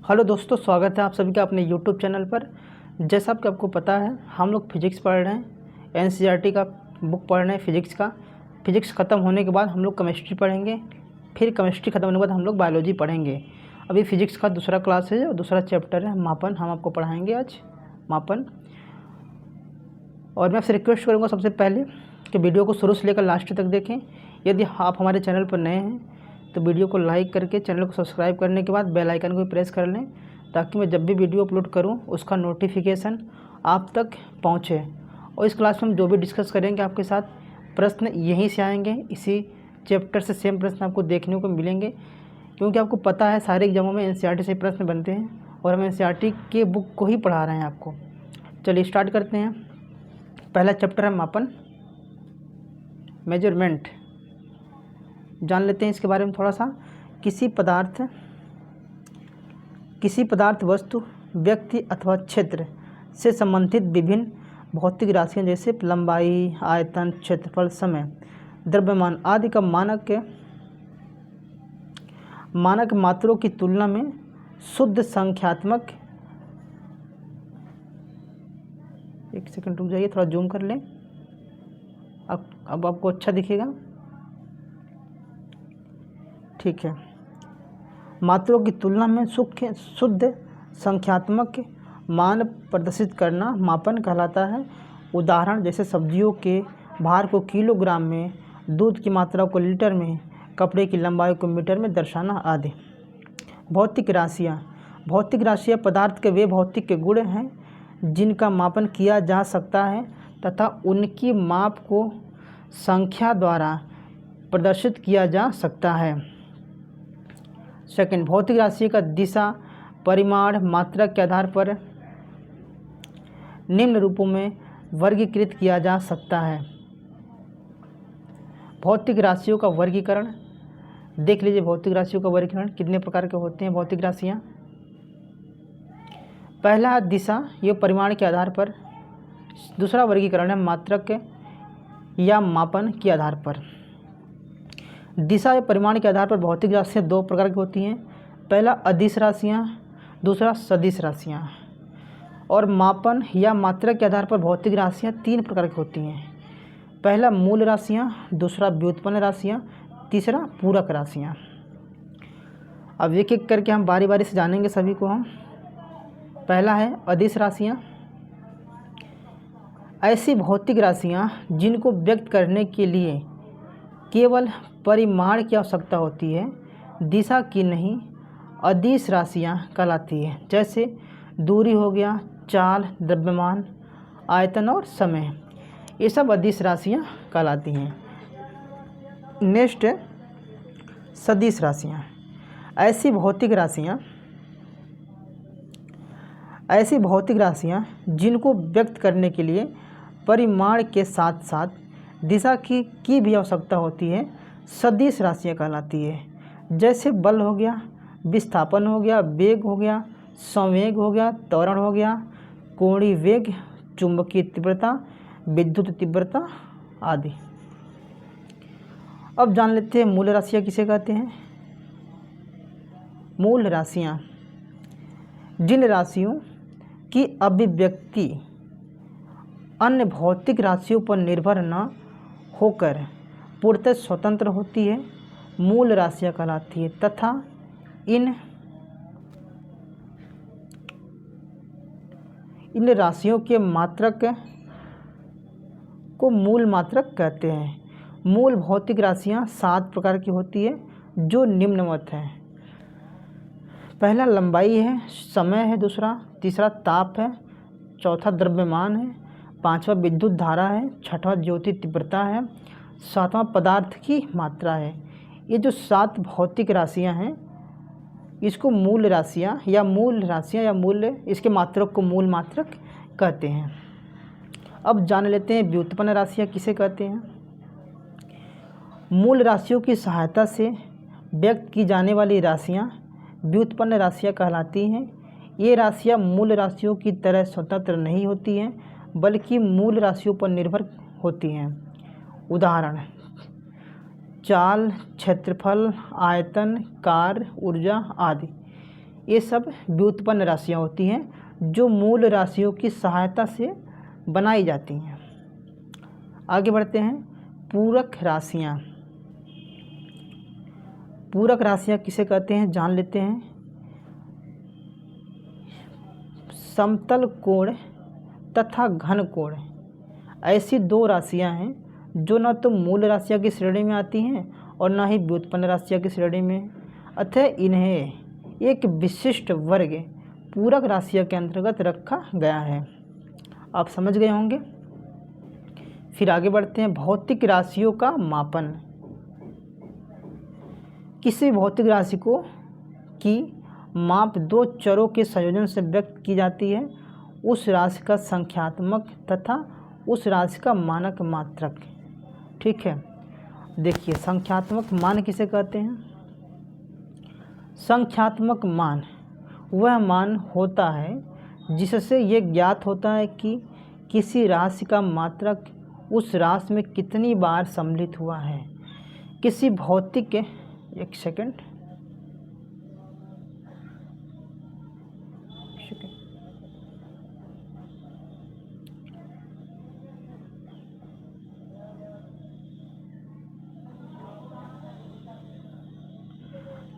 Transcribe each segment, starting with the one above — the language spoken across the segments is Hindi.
हेलो दोस्तों, स्वागत है आप सभी का अपने यूट्यूब चैनल पर। जैसा कि आपको पता है, हम लोग फिजिक्स पढ़ रहे हैं। एनसीईआरटी का बुक पढ़ रहे हैं फिजिक्स का। फिजिक्स ख़त्म होने के बाद हम लोग केमिस्ट्री पढ़ेंगे, फिर केमिस्ट्री ख़त्म होने के बाद हम लोग बायोलॉजी पढ़ेंगे। अभी फिजिक्स का दूसरा क्लास है और दूसरा चैप्टर है मापन। हम आपको पढ़ाएंगे आज मापन। और मैं आपसे रिक्वेस्ट करूँगा सबसे पहले कि वीडियो को शुरू से लेकर लास्ट तक देखें। यदि आप हमारे चैनल पर नए हैं तो वीडियो को लाइक करके चैनल को सब्सक्राइब करने के बाद बेल आइकन को प्रेस कर लें, ताकि मैं जब भी वीडियो अपलोड करूं उसका नोटिफिकेशन आप तक पहुंचे। और इस क्लास में हम जो भी डिस्कस करेंगे आपके साथ, प्रश्न यहीं से आएंगे, इसी चैप्टर से सेम प्रश्न आपको देखने को मिलेंगे। क्योंकि आपको पता है सारे एग्जामों में एनसीईआरटी से प्रश्न बनते हैं और हम एनसीईआरटी के बुक को ही पढ़ा रहे हैं आपको। चलिए स्टार्ट करते हैं। पहला चैप्टर है मापन, मेजरमेंट। जान लेते हैं इसके बारे में थोड़ा सा। किसी पदार्थ वस्तु व्यक्ति अथवा क्षेत्र से संबंधित विभिन्न भौतिक राशियाँ जैसे लंबाई, आयतन, क्षेत्रफल, समय, द्रव्यमान आदि का मानक मात्रों की तुलना में शुद्ध संख्यात्मक, एक सेकंड रुक जाइए, थोड़ा जूम कर लें। अब आपको अच्छा दिखेगा, ठीक है। मात्रों की तुलना में शुद्ध संख्यात्मक मान प्रदर्शित करना मापन कहलाता है। उदाहरण जैसे सब्जियों के भार को किलोग्राम में, दूध की मात्रा को लीटर में, कपड़े की लंबाई को मीटर में दर्शाना आदि। भौतिक राशियाँ पदार्थ के वे भौतिक के गुण हैं जिनका मापन किया जा सकता है तथा उनकी माप को संख्या द्वारा प्रदर्शित किया जा सकता है। सेकंड, भौतिक राशि का दिशा, परिमाण, मात्रा के आधार पर निम्न रूपों में वर्गीकृत किया जा सकता है। भौतिक राशियों का वर्गीकरण देख लीजिए। भौतिक राशियों का वर्गीकरण कितने प्रकार के होते हैं भौतिक राशियाँ। पहला दिशा, ये परिमाण के आधार पर। दूसरा वर्गीकरण है मात्रक या मापन के आधार पर। दिशा या परिमाण के आधार पर भौतिक राशियाँ दो प्रकार की होती हैं। पहला अदिश राशियाँ, दूसरा सदिश राशियाँ। और मापन या मात्रा के आधार पर भौतिक राशियाँ तीन प्रकार की होती हैं। पहला मूल राशियाँ, दूसरा व्युत्पन्न राशियाँ, तीसरा पूरक राशियाँ। अब एक एक करके हम बारी बारी से जानेंगे सभी को हम। पहला है अदिश राशियाँ। ऐसी भौतिक राशियाँ जिनको व्यक्त करने के लिए केवल परिमाण की आवश्यकता होती है, दिशा की नहीं, अदिश राशियाँ कहलाती है। जैसे दूरी हो गया, चाल, द्रव्यमान, आयतन और समय, ये सब अदिश राशियाँ कहलाती हैं। नेक्स्ट है सदिश राशियाँ। ऐसी भौतिक राशियाँ जिनको व्यक्त करने के लिए परिमाण के साथ साथ दिशा की भी आवश्यकता होती है, सदिश राशियाँ कहलाती है। जैसे बल हो गया, विस्थापन हो गया, वेग हो गया, संवेग हो गया, त्वरण हो गया, कोणीय वेग, चुंबकीय तीव्रता, विद्युत तीव्रता आदि। अब जान लेते हैं मूल राशियाँ किसे कहते हैं। मूल राशियाँ जिन राशियों की अभिव्यक्ति अन्य भौतिक राशियों पर निर्भर न होकर पूर्णतः स्वतंत्र होती है, मूल राशियाँ कहलाती है। तथा इन राशियों के मात्रक को मूल मात्रक कहते हैं। मूल भौतिक राशियाँ 7 प्रकार की होती है जो निम्नवत हैं। पहला लंबाई है, समय है, तीसरा ताप है, चौथा द्रव्यमान है, पांचवा विद्युत धारा है, छठवां ज्योति तीव्रता है, सातवां पदार्थ की मात्रा है। ये जो 7 भौतिक राशियां हैं, इसको मूल राशियां या मूल इसके मात्रक को मूल मात्रक कहते हैं। अब जान लेते हैं व्युत्पन्न राशियां किसे कहते हैं। मूल राशियों की सहायता से व्यक्त की जाने वाली राशियां व्युत्पन्न राशियां कहलाती हैं। ये राशियां मूल राशियों की तरह स्वतंत्र नहीं होती हैं, बल्कि मूल राशियों पर निर्भर होती हैं। उदाहरण चाल, क्षेत्रफल, आयतन, कार्य, ऊर्जा आदि। ये सब व्युत्पन्न राशियाँ होती हैं जो मूल राशियों की सहायता से बनाई जाती हैं। आगे बढ़ते हैं। पूरक राशियाँ। पूरक राशियाँ किसे कहते हैं जान लेते हैं। समतल कोण तथा घन कोण ऐसी दो राशियाँ हैं जो न तो मूल राशियाँ की श्रेणी में आती हैं और न ही व्युत्पन्न राशियाँ की श्रेणी में, अतः इन्हें एक विशिष्ट वर्ग पूरक राशियाँ के अंतर्गत रखा गया है। आप समझ गए होंगे। फिर आगे बढ़ते हैं। भौतिक राशियों का मापन। किसी भौतिक राशि को की माप दो चरों के संयोजन से व्यक्त की जाती है, उस राशि का संख्यात्मक तथा उस राशि का मानक मात्रक। ठीक है, देखिए संख्यात्मक मान किसे कहते हैं। संख्यात्मक मान वह मान होता है जिससे ये ज्ञात होता है कि किसी राशि का मात्रक उस राशि में कितनी बार सम्मिलित हुआ है। किसी भौतिक एक सेकंड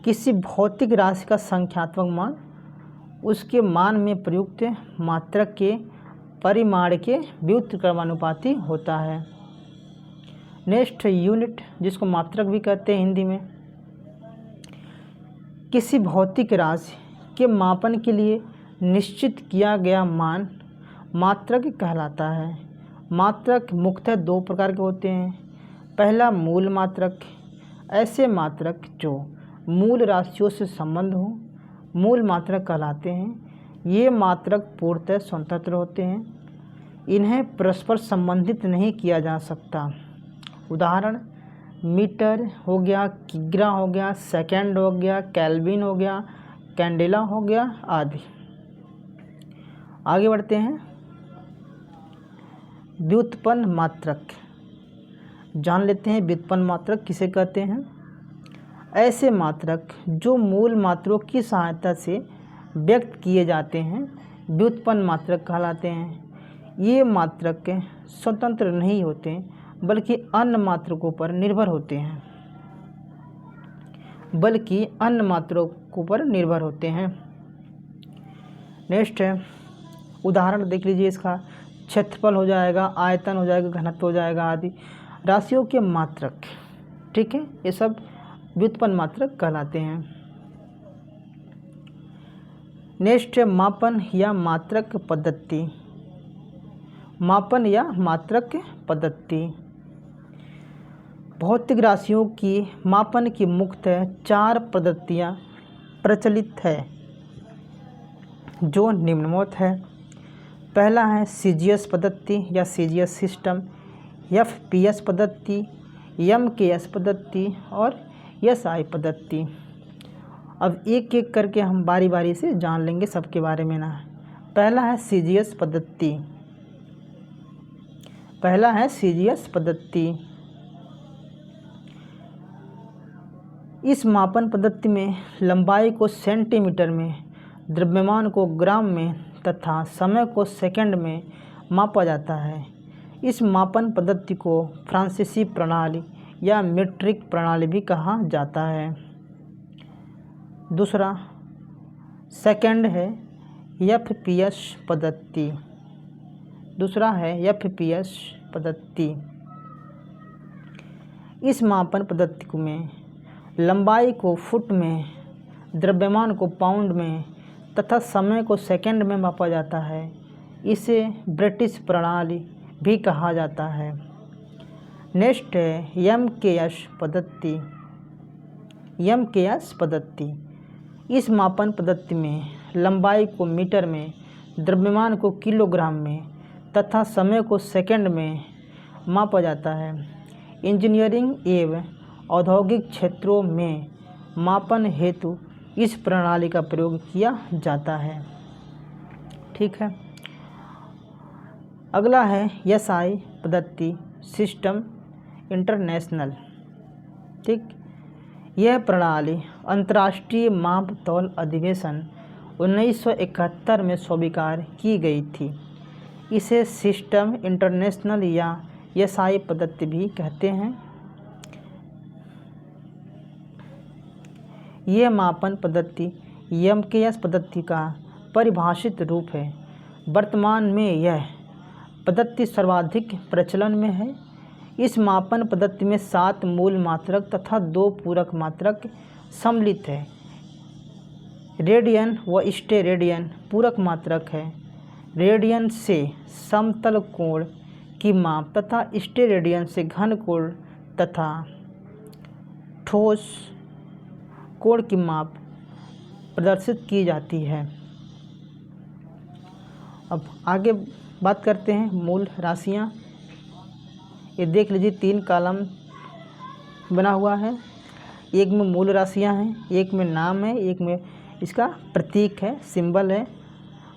किसी भौतिक राशि का संख्यात्मक मान उसके मान में प्रयुक्त मात्रक के परिमाण के व्युत्क्रमानुपाती होता है। नेक्स्ट यूनिट, जिसको मात्रक भी कहते हैं हिंदी में। किसी भौतिक राशि के मापन के लिए निश्चित किया गया मान मात्रक कहलाता है। मात्रक मुख्यतः दो प्रकार के होते हैं। पहला मूल मात्रक। ऐसे मात्रक जो मूल राशियों से संबंध हो मूल मात्रक कहलाते हैं। ये मात्रक पूर्णतः स्वतंत्र होते हैं, इन्हें परस्पर संबंधित नहीं किया जा सकता। उदाहरण मीटर हो गया, किग्रा हो गया, सेकंड हो गया, केल्विन हो गया, कैंडेला हो गया आदि। आगे बढ़ते हैं। व्युत्पन्न मात्रक जान लेते हैं। व्युत्पन्न मात्रक किसे कहते हैं। ऐसे मात्रक जो मूल मात्रों की सहायता से व्यक्त किए जाते हैं व्युत्पन्न मात्रक कहलाते हैं। ये मात्रक स्वतंत्र नहीं होते बल्कि अन्य मात्रकों पर निर्भर होते हैं। नेक्स्ट है उदाहरण देख लीजिए इसका। क्षेत्रफल हो जाएगा, आयतन हो जाएगा, घनत्व हो जाएगा आदि राशियों के मात्रक। ठीक है, ये सब व्युत्पन्न मात्रक कहलाते हैं। नेक्स्ट है मापन या मात्रक पद्धति। मापन या मात्रक पद्धति भौतिक राशियों की मापन की मुख्यतः चार पद्धतियाँ प्रचलित है जो निम्नवत है। पहला है सीजीएस पद्धति या सीजीएस सिस्टम, एफपीएस पद्धति, एमकेएस पद्धति और एसआई पद्धति। अब एक एक करके हम बारी बारी से जान लेंगे सबके बारे में ना। पहला है सीजीएस पद्धति। इस मापन पद्धति में लंबाई को सेंटीमीटर में, द्रव्यमान को ग्राम में तथा समय को सेकंड में मापा जाता है। इस मापन पद्धति को फ्रांसीसी प्रणाली या मीट्रिक प्रणाली भी कहा जाता है। दूसरा सेकंड है एफपीएस पद्धति। इस मापन पद्धति में लंबाई को फुट में, द्रव्यमान को पाउंड में तथा समय को सेकंड में मापा जाता है। इसे ब्रिटिश प्रणाली भी कहा जाता है। नेक्स्ट है एमकेएस पद्धति। इस मापन पद्धति में लंबाई को मीटर में, द्रव्यमान को किलोग्राम में तथा समय को सेकंड में मापा जाता है। इंजीनियरिंग एवं औद्योगिक क्षेत्रों में मापन हेतु इस प्रणाली का प्रयोग किया जाता है। ठीक है, अगला है एसआई पद्धति, सिस्टम इंटरनेशनल। ठीक, यह प्रणाली अंतर्राष्ट्रीय माप तौल अधिवेशन 1971 में स्वीकार की गई थी। इसे सिस्टम इंटरनेशनल या SI पद्धति भी कहते हैं। यह मापन पद्धति MKS पद्धति का परिभाषित रूप है। वर्तमान में यह पद्धति सर्वाधिक प्रचलन में है। इस मापन पद्धति में 7 मूल मात्रक तथा 2 पूरक मात्रक सम्मिलित है। रेडियन व स्टेरेडियन पूरक मात्रक है। रेडियन से समतल कोण की माप तथा स्टेरेडियन से घन कोण तथा ठोस कोण की माप प्रदर्शित की जाती है। अब आगे बात करते हैं मूल राशियाँ। ये देख लीजिए 3 कॉलम बना हुआ है। एक में मूल राशियाँ हैं, एक में नाम है, एक में इसका प्रतीक है, सिंबल है,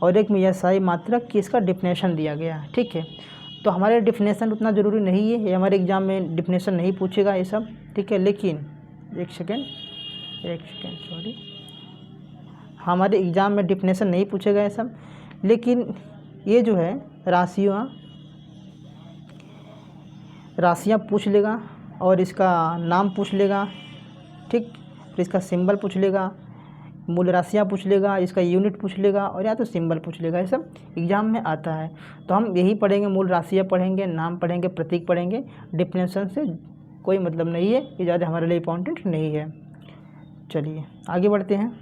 और एक में SI मात्रक की इसका डिफिनेशन दिया गया है। ठीक है, तो हमारे डिफिनेशन उतना ज़रूरी नहीं है, ये हमारे एग्ज़ाम में डिफिनेशन नहीं पूछेगा ये सब। ठीक है, लेकिन एक सेकेंड सॉरी, हमारे एग्ज़ाम में डिफिनेशन नहीं पूछेगा ये सब, लेकिन ये जो है राशियाँ पूछ लेगा और इसका नाम पूछ लेगा। ठीक, फिर इसका सिंबल पूछ लेगा, मूल राशियाँ पूछ लेगा, इसका यूनिट पूछ लेगा, और या तो सिंबल पूछ लेगा। ये सब एग्ज़ाम में आता है। तो हम यही पढ़ेंगे, मूल राशियाँ पढ़ेंगे, नाम पढ़ेंगे, प्रतीक पढ़ेंगे। डिफिनेशन से कोई मतलब नहीं है, ये ज़्यादा हमारे लिए इम्पोर्टेंट नहीं है। चलिए आगे बढ़ते हैं।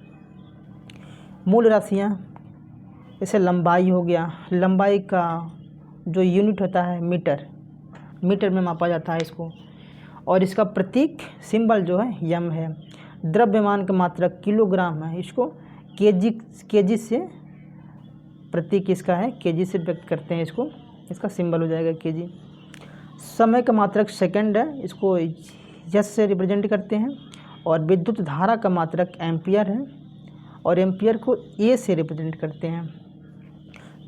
मूल राशियाँ, जैसे लंबाई हो गया, लंबाई का जो यूनिट होता है मीटर में मापा जाता है इसको, और इसका प्रतीक सिंबल जो है यम है। द्रव्यमान का मात्रक किलोग्राम है, इसको केजी से प्रतीक इसका है, केजी से व्यक्त करते हैं इसको, इसका सिंबल हो जाएगा केजी। समय का मात्रक सेकंड है, इसको एस से रिप्रेजेंट करते हैं, और विद्युत धारा का मात्रक एम्पियर है, और एम्पियर को ए से रिप्रेजेंट करते हैं।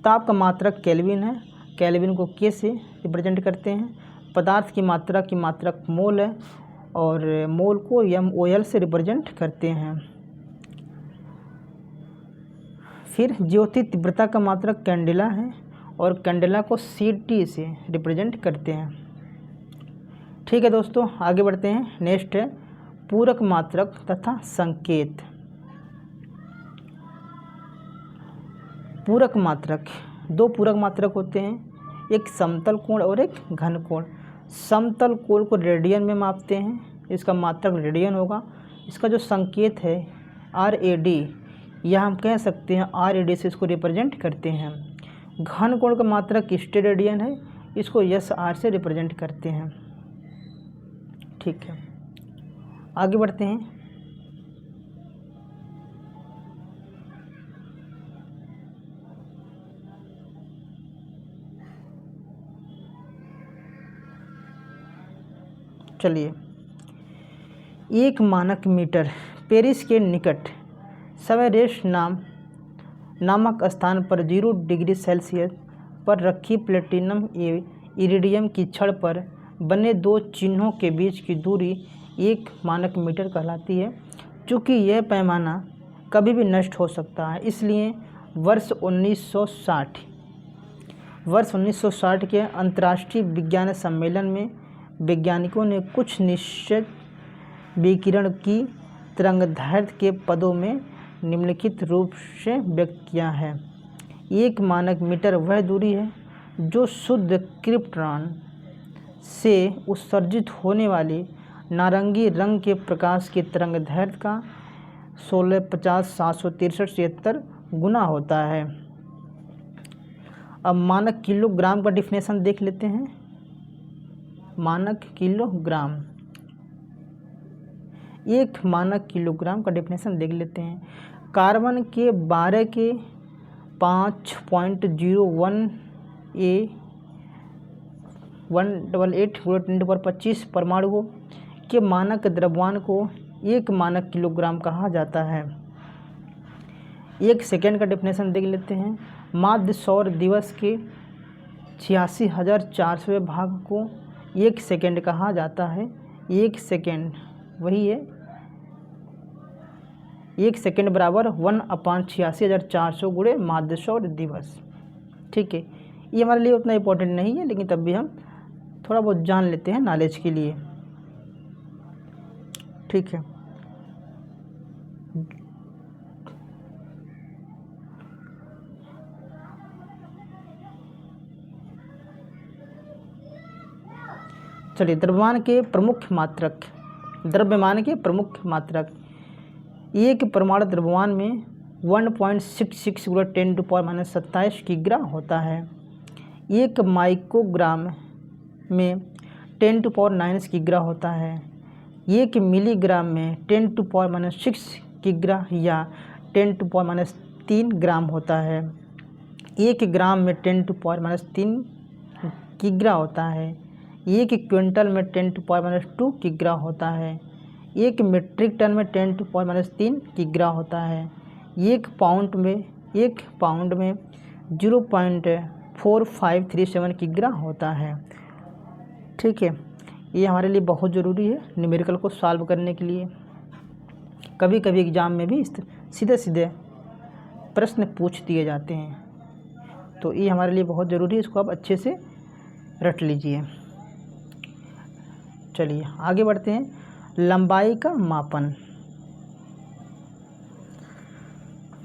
ताप का मात्रक केल्विन है, केल्विन को के से रिप्रेजेंट करते हैं। पदार्थ की मात्रक मोल है, और मोल को MOL से रिप्रेजेंट करते हैं। फिर ज्योति तीव्रता का मात्रक कैंडेला है, और कैंडेला को CT से रिप्रेजेंट करते हैं। ठीक है दोस्तों, आगे बढ़ते हैं। नेक्स्ट है पूरक मात्रक तथा संकेत। पूरक मात्रक, 2 पूरक मात्रक होते हैं, एक समतल कोण और एक घन कोण। समतल कोण को रेडियन में मापते हैं, इसका मात्रक रेडियन होगा। इसका जो संकेत है RAD, या हम कह सकते हैं RAD से इसको रिप्रेजेंट करते हैं। घन कोण का मात्रक स्टेरेडियन है, इसको SR से रिप्रेजेंट करते हैं। ठीक है, आगे बढ़ते हैं। चलिए, एक मानक मीटर पेरिस के निकट सेवेरेस नामक स्थान पर 0 डिग्री सेल्सियस पर रखी प्लेटिनम इरिडियम की छड़ पर बने 2 चिन्हों के बीच की दूरी 1 मानक मीटर कहलाती है। चूँकि यह पैमाना कभी भी नष्ट हो सकता है, इसलिए वर्ष 1960 के अंतर्राष्ट्रीय विज्ञान सम्मेलन में वैज्ञानिकों ने कुछ निश्चित विकिरण की तरंगदैर्घ्य के पदों में निम्नलिखित रूप से व्यक्त किया है। 1 मानक मीटर वह दूरी है जो शुद्ध क्रिप्टॉन से उत्सर्जित होने वाली नारंगी रंग के प्रकाश की तरंगदैर्घ्य का 1650-763-76 गुना होता है। अब मानक किलोग्राम का डिफिनेशन देख लेते हैं। मानक किलोग्राम, 1 मानक किलोग्राम का डिफिनेशन देख लेते हैं। कार्बन के 12 के 5.01 A 188 परमाणुओं के मानक द्रव्यमान को 1 मानक किलोग्राम कहा जाता है। 1 सेकेंड का डिफिनेशन देख लेते हैं। माध्य सौर दिवस के 86,400वें भाग को 1 सेकेंड कहा जाता है। 1 सेकेंड वही है 1 सेकेंड बराबर 1/86,400 गुणे माध्य सौर दिवस। ठीक है, ये हमारे लिए उतना इम्पोर्टेंट नहीं है, लेकिन तब भी हम थोड़ा बहुत जान लेते हैं नॉलेज के लिए। ठीक है, चलिए द्रव्यमान के प्रमुख मात्रक। द्रव्यमान के प्रमुख मात्रक, एक परमाणु द्रव्यमान में 1.66 × 10⁻⁻27 किग्रा होता है। एक माइक्रोग्राम में 10⁻⁹ किग्रा होता है। एक मिलीग्राम में 10⁻�6 किग्रा या 10⁻³ ग्राम होता है। एक ग्राम में 10⁻³ किग्रा होता है। एक क्विंटल में 10⁻² किग्रा होता है। एक मीट्रिक टन में 10⁻³ किग्रा होता है। एक पाउंड में 0.4537 किग्रा होता है। ठीक है, ये हमारे लिए बहुत ज़रूरी है न्यूमेरिकल को सॉल्व करने के लिए। कभी कभी एग्ज़ाम में भी सीधे सीधे प्रश्न पूछ दिए जाते हैं, तो ये हमारे लिए बहुत ज़रूरी है, इसको आप अच्छे से रट लीजिए। चलिए आगे बढ़ते हैं। लंबाई का मापन।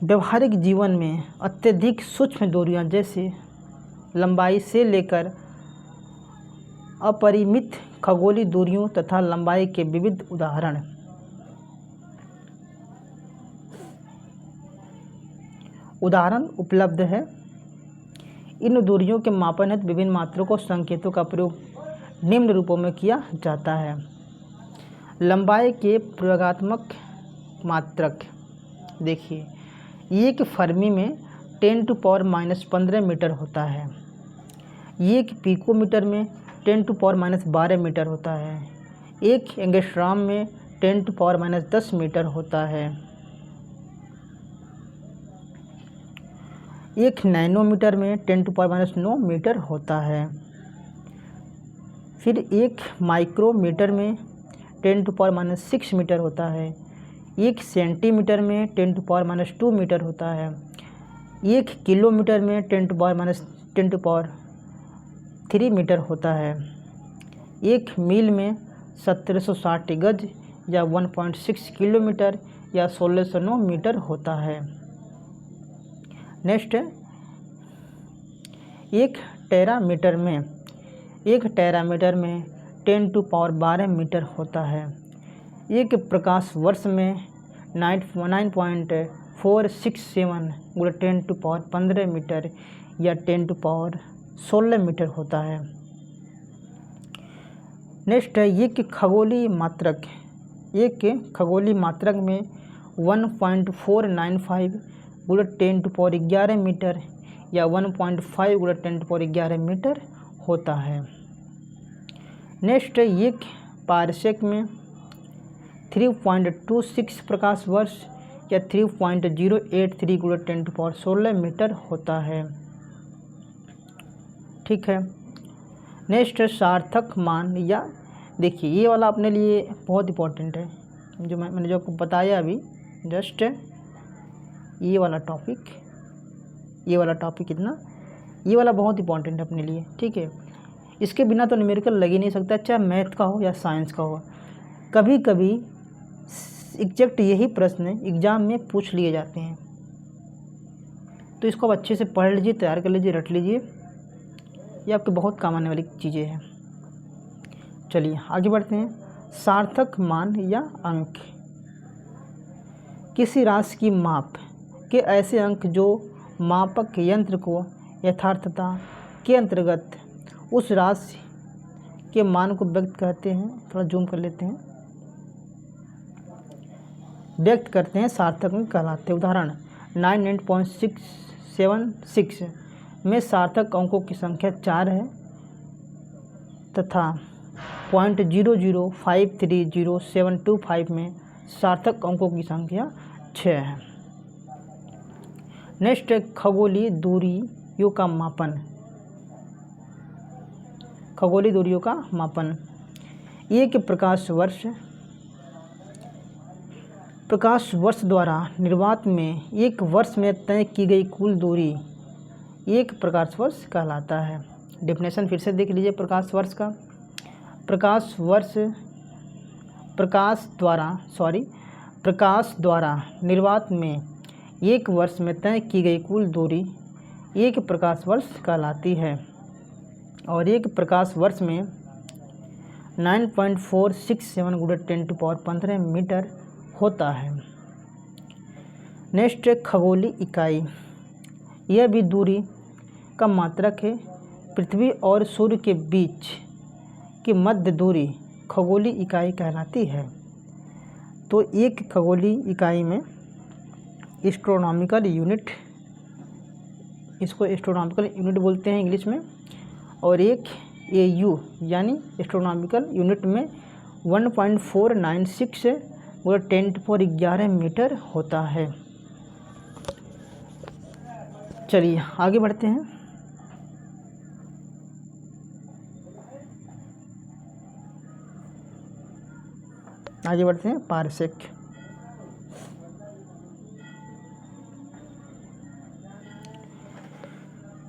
व्यवहारिक जीवन में अत्यधिक सूक्ष्म दूरियां जैसे लंबाई से लेकर अपरिमित खगोलीय दूरियों तथा लंबाई के विविध उदाहरण उपलब्ध है। इन दूरियों के मापन हेतु विभिन्न मात्रकों और संकेतों का प्रयोग निम्न रूपों में किया जाता है। लंबाई के प्रयोगात्मक मात्रक देखिए, एक फर्मी में 10⁻⁻15 मीटर होता है। एक पिकोमीटर में 10⁻⁻12 मीटर होता है। एक एंगस्ट्रॉम में 10⁻⁻10 मीटर होता है। एक नैनोमीटर में 10⁻⁹ मीटर होता है। फिर एक माइक्रोमीटर में 10⁻�6 मीटर होता है। एक सेंटीमीटर में 10⁻⁻2 मीटर होता है। एक किलोमीटर में 10⁻3 मीटर होता है। एक मील में 1760 गज या 1.6 किलोमीटर या 1609 मीटर होता है। नेक्स्ट है, एक टेरामीटर में 10⁻12 मीटर होता है। एक प्रकाश वर्ष में 9.467 × 10⁻15 मीटर या 10⁻16 मीटर होता है। नेक्स्ट है, एक खगोलीय मात्रक में 1.495 × 10⁻11 मीटर या 1.5 × 10⁻11 मीटर होता है। नेक्स्ट है, एक पारसेक में 3.26 प्रकाश वर्ष या 3.083 × 10⁻16 मीटर होता है। ठीक है, नेक्स्ट है सार्थक मान, या देखिए ये वाला अपने लिए बहुत इम्पोर्टेंट है, जो मैंने जो आपको बताया अभी जस्ट ये वाला टॉपिक इतना, ये वाला बहुत इम्पोर्टेंट है अपने लिए। ठीक है, इसके बिना तो न्यूमेरिकल लग ही नहीं सकता, चाहे मैथ का हो या साइंस का हो। कभी कभी एग्जैक्ट यही प्रश्न एग्ज़ाम में पूछ लिए जाते हैं, तो इसको आप अच्छे से पढ़ लीजिए, तैयार कर लीजिए, रट लीजिए, ये आपके बहुत काम आने वाली चीज़ें हैं। चलिए आगे बढ़ते हैं। सार्थक मान या अंक, किसी राशि की माप के ऐसे अंक जो मापक यंत्र को यथार्थता के अंतर्गत उस राशि के मान को व्यक्त करते हैं। थोड़ा जूम कर लेते हैं, व्यक्त करते हैं, सार्थक अंक कहलाते हैं। उदाहरण 98.676 में सार्थक अंकों की संख्या 4 है तथा 0.0053075 में सार्थक अंकों की संख्या 6 है। नेक्स्ट है खगोलीय दूरियों का मापन। खगोलीय दूरियों का मापन, एक प्रकाश वर्ष प्रकाश वर्ष द्वारा निर्वात में एक वर्ष में तय की गई कुल दूरी एक प्रकाश वर्ष कहलाता है। डेफिनेशन फिर से देख लीजिए प्रकाश वर्ष का। प्रकाश द्वारा निर्वात में एक वर्ष में तय की गई कुल दूरी एक प्रकाश वर्ष कहलाती है और एक प्रकाश वर्ष में 9.467 × 10⁻15 मीटर होता है। नेक्स्ट खगोलीय इकाई, यह भी दूरी का मात्रक है। पृथ्वी और सूर्य के बीच की मध्य दूरी खगोलीय इकाई कहलाती है। तो एक खगोलीय इकाई में एस्ट्रोनॉमिकल यूनिट, इसको एस्ट्रोनॉमिकल यूनिट बोलते हैं इंग्लिश में, और एक AU यानी एस्ट्रोनॉमिकल यूनिट में 1.496 × 10⁻11 मीटर होता है। चलिए आगे बढ़ते हैं।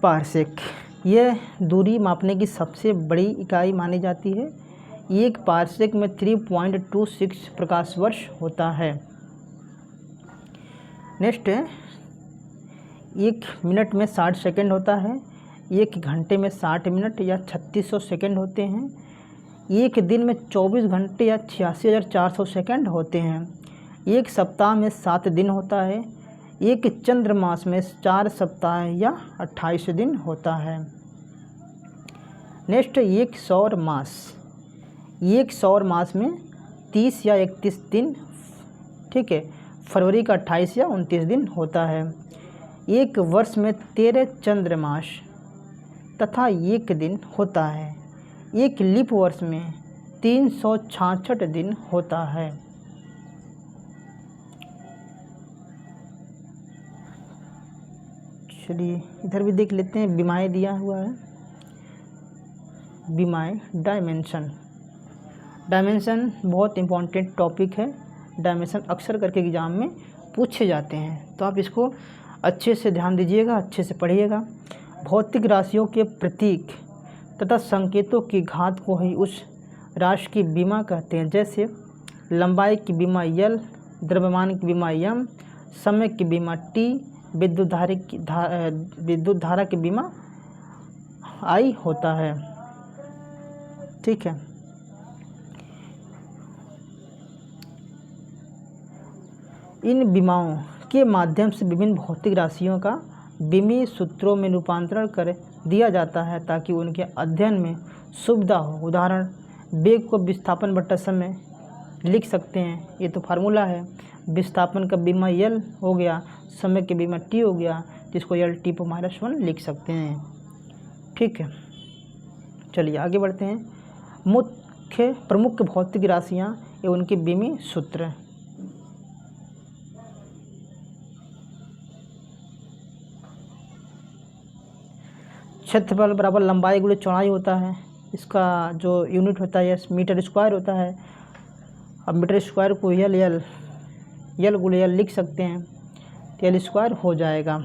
पारसेक। यह दूरी मापने की सबसे बड़ी इकाई मानी जाती है। एक पारसेक में 3.26 प्रकाश वर्ष होता है। नेक्स्ट है, एक मिनट में 60 सेकंड होता है। एक घंटे में 60 मिनट या 3600 सेकंड होते हैं। एक दिन में 24 घंटे या 86,400 सेकंड होते हैं। एक सप्ताह में 7 दिन होता है। एक चंद्रमास में 4 सप्ताह या 28 दिन होता है। नेक्स्ट, एक सौर मास में 30 या 31 दिन, ठीक है, फरवरी का 28 या 29 दिन होता है। एक वर्ष में 13 चंद्रमास तथा एक दिन होता है। एक लीप वर्ष में 366 दिन होता है। चलिए इधर भी देख लेते हैं, बीमाएँ दिया हुआ है। बीमाएँ, डायमेंशन बहुत इम्पोर्टेंट टॉपिक है। डायमेंशन अक्सर करके एग्जाम में पूछे जाते हैं, तो आप इसको अच्छे से ध्यान दीजिएगा, अच्छे से पढ़िएगा। भौतिक राशियों के प्रतीक तथा संकेतों की घात को ही उस राशि की बीमा कहते हैं। जैसे लंबाई की बीमा L, द्रव्यमान की बीमा M, समय की बीमा T, विद्युत धारा की बीमा I होता है। ठीक है, इन बीमाओं के माध्यम से विभिन्न भौतिक राशियों का बीमीय सूत्रों में रूपांतरण कर दिया जाता है ताकि उनके अध्ययन में सुविधा हो। उदाहरण, वेग को विस्थापन बटा समय लिख सकते हैं, ये तो फार्मूला है। विस्थापन का बीमा L हो गया, समय के बीमा T हो गया, जिसको L_T⁻⁻1 लिख सकते हैं। ठीक है, चलिए आगे बढ़ते हैं। प्रमुख भौतिक राशियाँ एवं उनके बीमीय सूत्र। क्षेत्रफल बराबर लंबाई गुणे चौड़ाई होता है। इसका जो यूनिट होता है मीटर स्क्वायर होता है। अब मीटर स्क्वायर को L गुणे L लिख सकते हैं, L स्क्वायर हो जाएगा।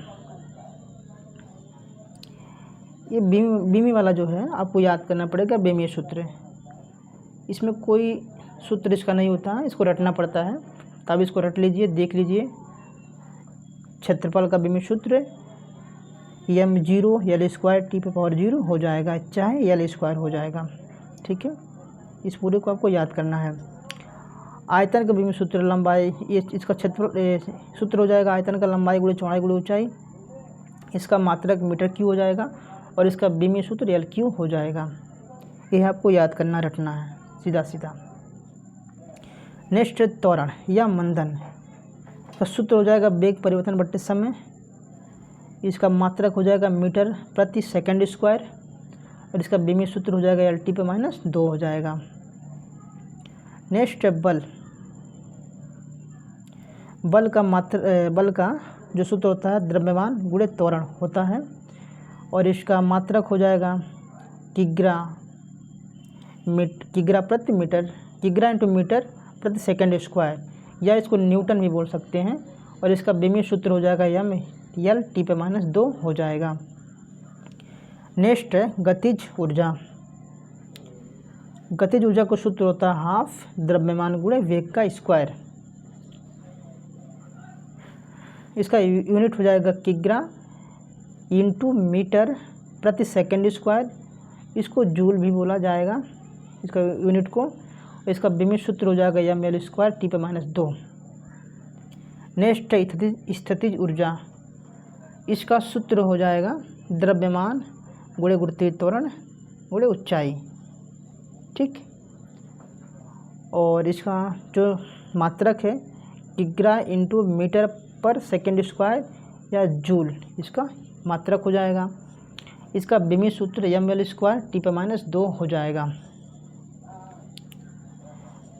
ये बीमी वाला जो है आपको याद करना पड़ेगा, बीमीय सूत्र। इसमें कोई सूत्र इसका नहीं होता है, इसको रटना पड़ता है। तब इसको रट लीजिए, देख लीजिए। क्षेत्रफल का बीमीय सूत्र M0 L² T⁻0 हो जाएगा, चाहे L स्क्वायर हो जाएगा। ठीक है, इस पूरे को आपको याद करना है। आयतन का बीमीय सूत्र लंबाई, ये इसका क्षेत्रफल सूत्र हो जाएगा आयतन का लंबाई गुणे चौड़ाई गुणे ऊंचाई। इसका मात्रक मीटर क्यू हो जाएगा और इसका बीमीय सूत्र L³ हो जाएगा। यह आपको याद करना, रटना है सीधा सीधा। नेक्स्ट, त्वरण या मंदन का सूत्र हो जाएगा वेग परिवर्तन बट्टे समय। इसका मात्रक हो जाएगा मीटर प्रति सेकंड स्क्वायर और इसका बीमीय सूत्र हो जाएगा L_T⁻2 हो जाएगा। नेक्स्ट, बल का जो सूत्र होता है द्रव्यमान गुणे त्वरण होता है और इसका मात्रक हो जाएगा किग्रा प्रति मीटर, किग्रा × मीटर प्रति सेकंड स्क्वायर। या इसको न्यूटन भी बोल सकते हैं। और इसका विमीय सूत्र हो जाएगा mL/T/2 हो जाएगा। नेक्स्ट है गतिज ऊर्जा। गतिज ऊर्जा का सूत्र होता है हाफ द्रव्यमान गुणे वेग का स्क्वायर। इसका यूनिट हो जाएगा किग्रा इंटू मीटर प्रति सेकंड स्क्वायर। इसको जूल भी बोला जाएगा इसका यूनिट को। इसका विमीय सूत्र हो जाएगा mL/T/2। नेक्स्ट है स्थितिज ऊर्जा। इसका सूत्र हो जाएगा द्रव्यमान गुणे गुरुत्वीय त्वरण गुणे ऊंचाई। ठीक। और इसका जो मात्रक है किग्रा इंटू मीटर पर सेकेंड स्क्वायर या जूल, इसका मात्रक हो जाएगा। इसका विमीय सूत्र mL/T/2 हो जाएगा।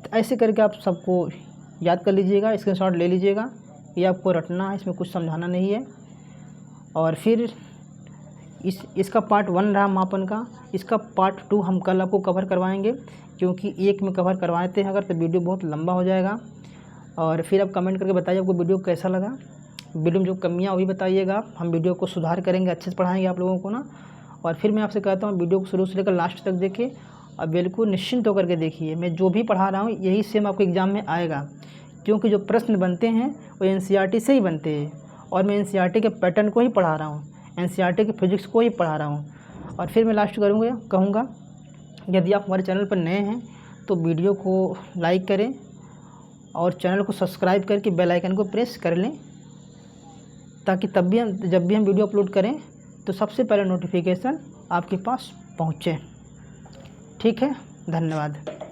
तो ऐसे करके आप सबको याद कर लीजिएगा, स्क्रीनशॉट ले लीजिएगा। ये आपको रटना है, इसमें कुछ समझाना नहीं है। और फिर इसका पार्ट 1 रहा मापन का। इसका पार्ट 2 हम कल आपको कवर करवाएंगे, क्योंकि एक में कवर करवाते हैं अगर तो वीडियो बहुत लंबा हो जाएगा। और फिर आप कमेंट करके बताइए आपको वीडियो कैसा लगा। वीडियो में जो कमियां वही बताइएगा, हम वीडियो को सुधार करेंगे, अच्छे से पढ़ाएंगे आप लोगों को ना। और फिर मैं आपसे कहता हूँ वीडियो को शुरू से लेकर लास्ट तक देखिए और बिल्कुल निश्चिंत होकर के देखिए। मैं जो भी पढ़ा रहा हूँ यही सेम आपको एग्ज़ाम में आएगा, क्योंकि जो प्रश्न बनते हैं वो NCERT से ही बनते हैं। और मैं NCERT के पैटर्न को ही पढ़ा रहा हूँ, NCERT के फिजिक्स को ही पढ़ा रहा हूँ। और फिर मैं लास्ट कहूँगा यदि आप हमारे चैनल पर नए हैं तो वीडियो को लाइक करें और चैनल को सब्सक्राइब करके बेल आइकन को प्रेस कर लें, ताकि जब भी हम वीडियो अपलोड करें तो सबसे पहले नोटिफिकेशन आपके पास पहुँचे। ठीक है, धन्यवाद।